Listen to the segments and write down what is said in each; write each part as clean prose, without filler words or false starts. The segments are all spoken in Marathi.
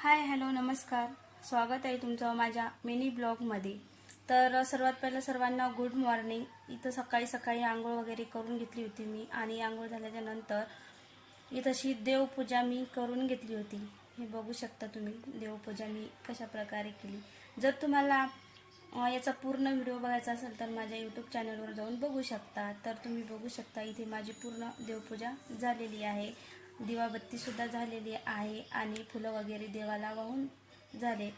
हाय हॅलो नमस्कार. स्वागत आहे तुमचं माझ्या मिनी ब्लॉगमध्ये. तर सर्वात पहिलं सर्वांना गुड मॉर्निंग. इथं सकाळी सकाळी आंघोळ वगैरे करून घेतली होती मी आणि आंघोळ झाल्याच्या नंतर इथंशी देवपूजा मी करून घेतली होती. हे बघू शकता तुम्ही देवपूजा मी कशा प्रकारे केली. जर तुम्हाला याचा पूर्ण व्हिडिओ बघायचा असेल तर माझ्या यूट्यूब चॅनलवर जाऊन बघू शकता. तर तुम्ही बघू शकता इथे माझी पूर्ण देवपूजा झालेली आहे. दिवाबत्तीसुद्धा झालेली आहे आणि फुलं वगैरे देवाला वाहून झाले.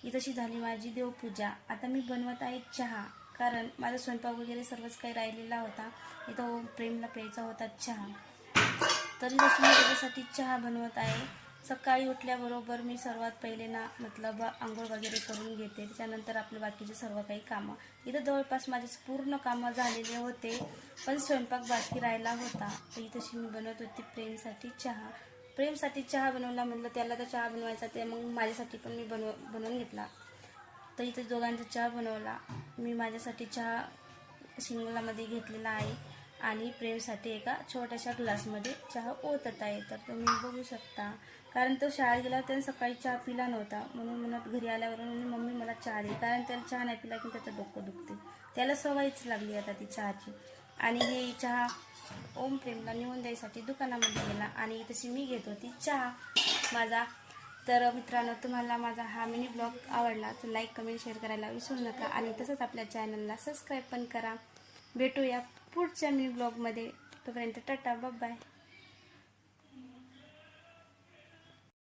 इथंशी झाली माझी देवपूजा. आता मी बनवत आहे चहा, कारण माझा स्वयंपाक वगैरे सर्वच काही राहिलेला होता. इथं प्रेमला प्यायचा होता चहा, तर इथं मी त्याच्यासाठी चहा बनवत आहे. सकाळी उठल्याबरोबर मी सर्वात पहिले मतलब आंघोळ वगैरे करून घेते. त्याच्यानंतर आपले बाकीचे सर्व काही कामं. इथं जवळपास माझे पूर्ण कामं झालेले होते, पण स्वयंपाक बाकी राहिला होता. तर इथंशी मी बनवत होती प्रेमसाठी चहा. प्रेमसाठी चहा बनवला म्हटलं, त्याला तर चहा बनवायचा, ते मग माझ्यासाठी पण मी बनवून घेतला. तर इथे दोघांचा चहा बनवला मी. माझ्यासाठी चहा शिंगलामध्ये घेतलेला आहे आणि प्रेमसाठी एका छोट्याशा ग्लासमध्ये चहा ओतत आहे. तर तुम्ही बघू शकता, कारण तो शाळेत गेला, त्याने सकाळी चहा पिला नव्हता. म्हणून घरी आल्यावर मम्मी मला चहा दे, कारण त्याला चहा नाही पिला की त्याचं डोकं दुखते. त्याला सवयच लागली आता ती चहाची. आणि हे चहा ओम प्रेमला नेऊन द्यायसाठी दुकानामध्ये गेला आणि तशी मी घेत होती चहा माझा. तर मित्रांनो, तुम्हाला माझा हा मिनी ब्लॉग आवडला तर लाईक कमेंट शेअर करायला विसरू नका आणि तसंच आपल्या चॅनलला सबस्क्राईब पण करा. भेटूया पुढच्या मिनी ब्लॉगमध्ये. तोपर्यंत टाटा बाय बाय.